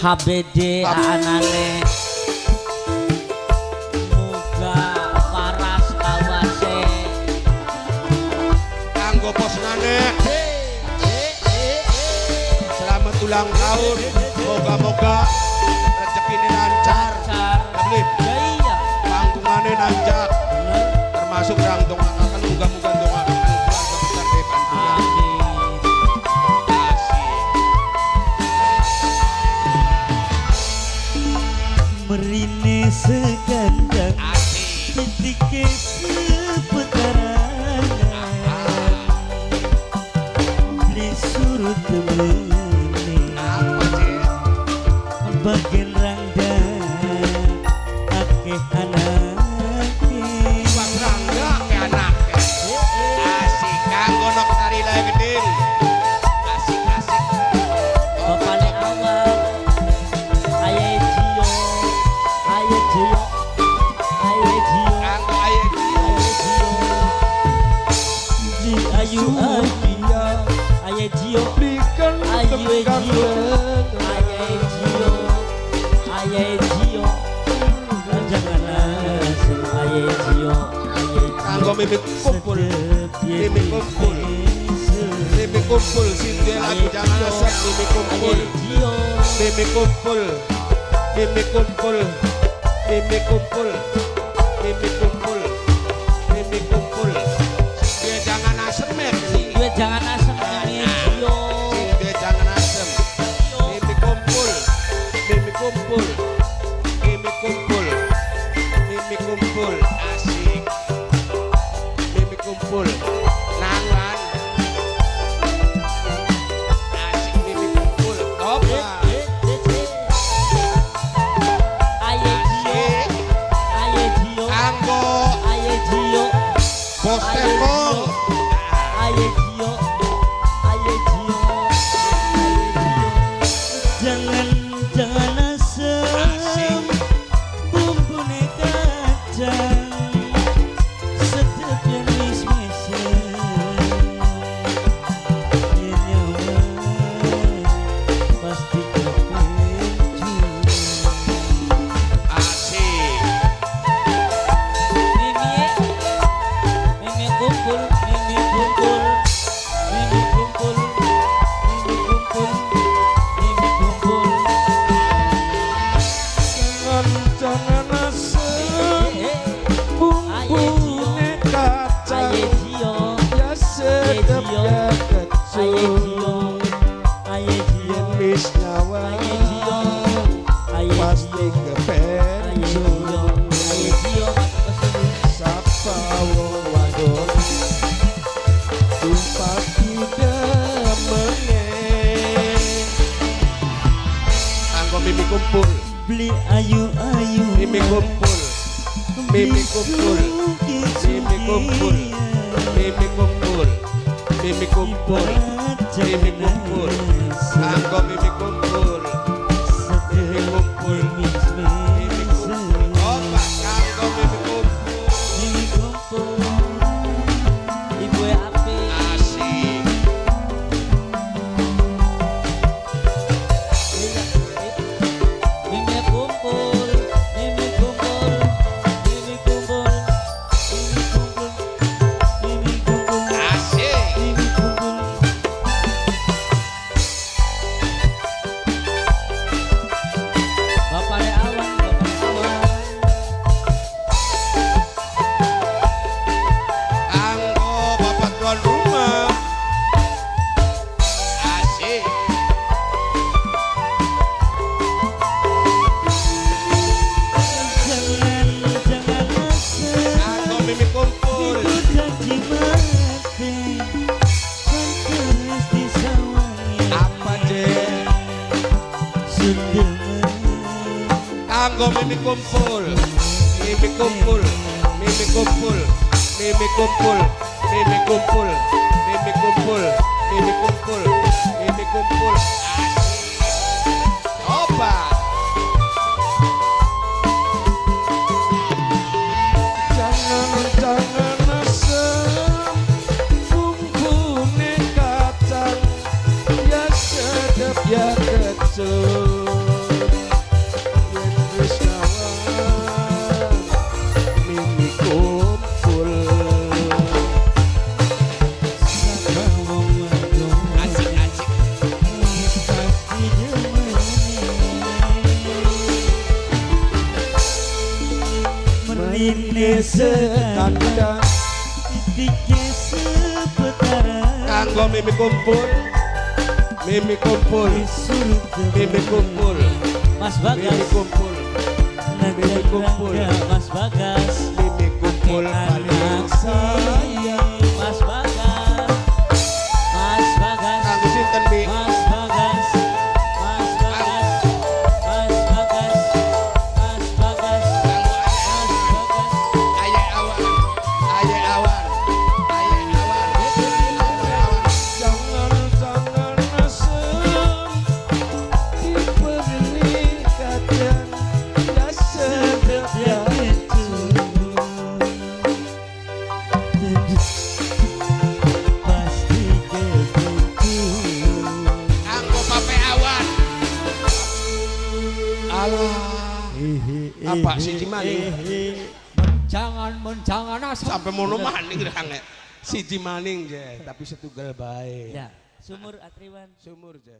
HBD anane muga paras kawase kanggo posnane selamat ulang tahun moga-moga rezekine lancar beli iya panggungane nanjak termasuk rang dongakaken muga-muga dongakaken keluarga besar Beban amin merine segandang ketika seputaran beli surut temene bagian rangda akeh anake Bang Rangga ke anak asik kanggo nok tari lae gedeng asik bapane awak aye Jio kanggo aye Ji ayu aye Jio belikan aye Jio jangan asem aye Jio kanggo mimik kumpul Sintia lagu jangan asap mimik kumpul Sintia jangan asem gue jangan asem aye Jio Sintia jangan asem mimik kumpul asik mimik kumpul nangan asik mimik kumpul toba aye Jio kanggo aye Jio bos tembok aye Jio jangan asem bumbune kacang sedep yang mis-misan nyawa pasti kepencu asik Mimi kumpul jangan asem bumbune kacang aye Jio ya sedep ya aye kecil Jio wis nyawa pasti kepencu sapa wong wadon tumpak tidak meneng kanggo mimi kumpul beli ayu mimi kumpul mimi kumpul mimi kumpul mimi kumpul mimi kumpul mimi kumpul kanggo mimi kumpul mimi kumpul mimi kumpul obat kanggo mimi kumpul ibu api asik Mimi kumpul asik bapane awan kanggo bapak tuan rumah asik jangan asem kanggo mimi kumpul apa je kanggo mimi kumpul mimi kumpul mimi kumpul mimi kumpul mimi kumpul mimi kumpul mimi kumpul mimi kumpul asik obat jangan asem kandang titiknya seputaran kanggo mimi kumpul di surga mimi kumpul Mas mimi Bagas kumpul Najan kumpul. Rangga Mas Bagas mimi kumpul anak paling sayang Mas Bagas Mas Bagas kanggo sinten mi Mas Bagas Mas Bagas Mas Bagas Mas Bagas kanggo Mas Bagas ayah awan ayah awan ayah awan jangan asem diberi kadang ya sedap itu pasti begitu kanggo pape awan alah apa sih Cimaning Jangan asal sampai mono maning range siji maning je tapi setunggal bae ya sumur Atriwan sumur je